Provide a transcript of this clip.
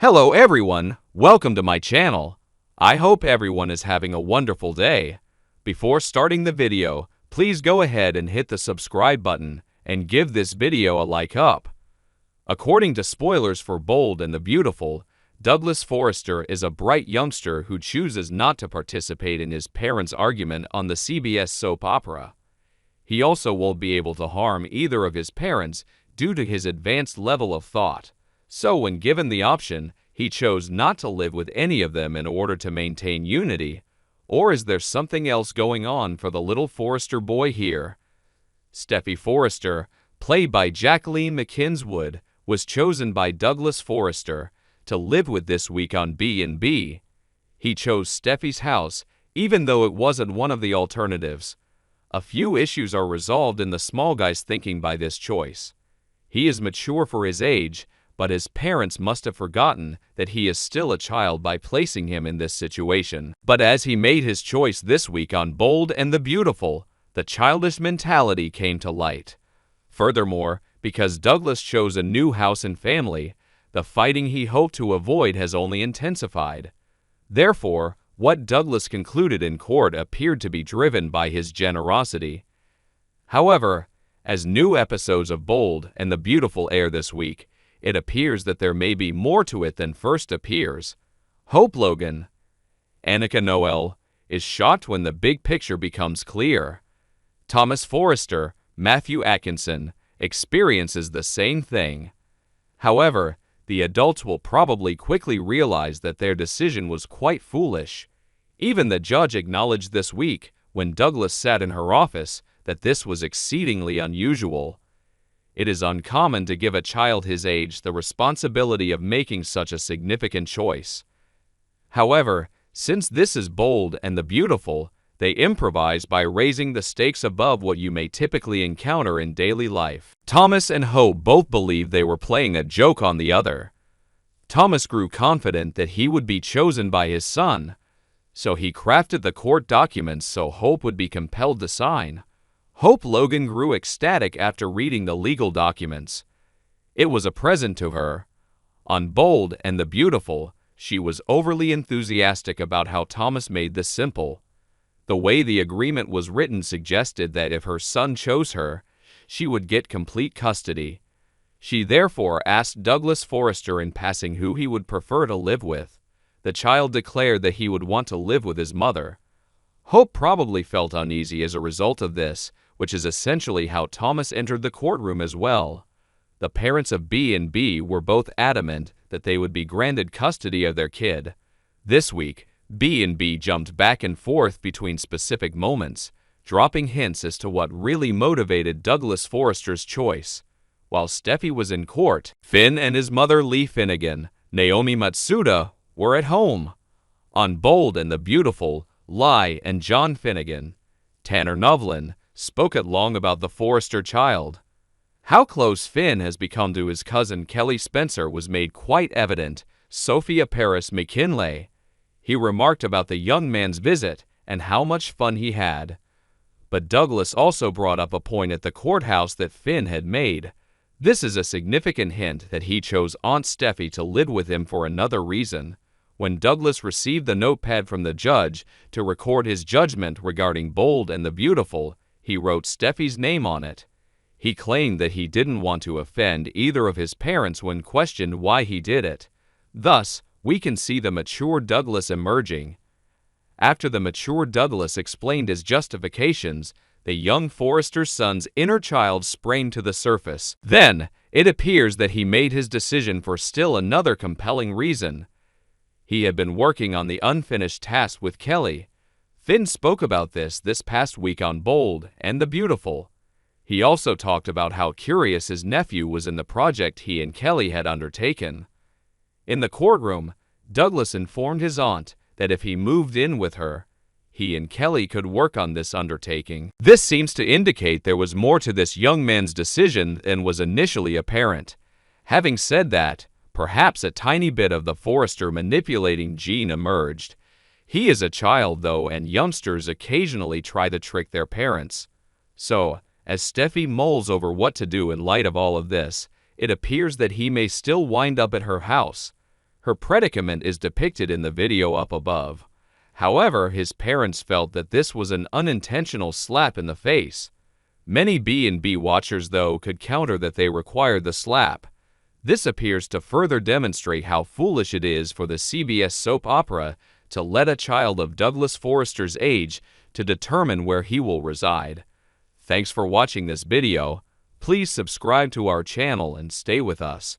Hello everyone, welcome to my channel. I hope everyone is having a wonderful day. Before starting the video, please go ahead and hit the subscribe button and give this video a like up. According to spoilers for Bold and the Beautiful, Douglas Forrester is a bright youngster who chooses not to participate in his parents' argument on the CBS soap opera. He also won't be able to harm either of his parents due to his advanced level of thought. So when given the option, he chose not to live with any of them in order to maintain unity. Or is there something else going on for the little Forrester boy here? Steffy Forrester, played by Jacqueline MacInnes Wood, was chosen by Douglas Forrester to live with this week on B&B. He chose Steffy's house, even though it wasn't one of the alternatives. A few issues are resolved in the small guy's thinking by this choice. He is mature for his age, but his parents must have forgotten that he is still a child by placing him in this situation. But as he made his choice this week on Bold and the Beautiful, the childish mentality came to light. Furthermore, because Douglas chose a new house and family, the fighting he hoped to avoid has only intensified. Therefore, what Douglas concluded in court appeared to be driven by his generosity. However, as new episodes of Bold and the Beautiful air this week, it appears that there may be more to it than first appears. Hope Logan, Annika Noel, is shocked when the big picture becomes clear. Thomas Forrester, Matthew Atkinson, experiences the same thing. However, the adults will probably quickly realize that their decision was quite foolish. Even the judge acknowledged this week, when Douglas sat in her office, that this was exceedingly unusual. It is uncommon to give a child his age the responsibility of making such a significant choice. However, since this is Bold and the Beautiful, they improvise by raising the stakes above what you may typically encounter in daily life. Thomas and Hope both believed they were playing a joke on the other. Thomas grew confident that he would be chosen by his son, so he crafted the court documents so Hope would be compelled to sign. Hope Logan grew ecstatic after reading the legal documents. It was a present to her. On Bold and the Beautiful, she was overly enthusiastic about how Thomas made this simple. The way the agreement was written suggested that if her son chose her, she would get complete custody. She therefore asked Douglas Forrester in passing who he would prefer to live with. The child declared that he would want to live with his mother. Hope probably felt uneasy as a result of this, which is essentially how Thomas entered the courtroom as well. The parents of B&B were both adamant that they would be granted custody of their kid. This week, B&B jumped back and forth between specific moments, dropping hints as to what really motivated Douglas Forrester's choice. While Steffy was in court, Finn and his mother Lee Finnegan, Naomi Matsuda, were at home. On Bold and the Beautiful, Lai and John Finnegan, Tanner Novlin, spoke at long about the Forrester child. How close Finn has become to his cousin Kelly Spencer was made quite evident. Sophia Paris McKinley. He remarked about the young man's visit and how much fun he had. But Douglas also brought up a point at the courthouse that Finn had made. This is a significant hint that he chose Aunt Steffy to live with him for another reason. When Douglas received the notepad from the judge to record his judgment regarding Bold and the Beautiful, he wrote Steffy's name on it. He claimed that he didn't want to offend either of his parents when questioned why he did it. Thus, we can see the mature Douglas emerging. After the mature Douglas explained his justifications, the young Forrester's son's inner child sprang to the surface. Then, it appears that he made his decision for still another compelling reason. He had been working on the unfinished task with Kelly. Finn spoke about this past week on Bold and the Beautiful. He also talked about how curious his nephew was in the project he and Kelly had undertaken. In the courtroom, Douglas informed his aunt that if he moved in with her, he and Kelly could work on this undertaking. This seems to indicate there was more to this young man's decision than was initially apparent. Having said that, perhaps a tiny bit of the Forrester manipulating gene emerged. He is a child, though, and youngsters occasionally try to trick their parents. So, as Steffy mulls over what to do in light of all of this, it appears that he may still wind up at her house. Her predicament is depicted in the video up above. However, his parents felt that this was an unintentional slap in the face. Many B&B watchers, though, could counter that they required the slap. This appears to further demonstrate how foolish it is for the CBS soap opera to let a child of Douglas Forrester's age to determine where he will reside. Thanks for watching this video. Please subscribe to our channel and stay with us.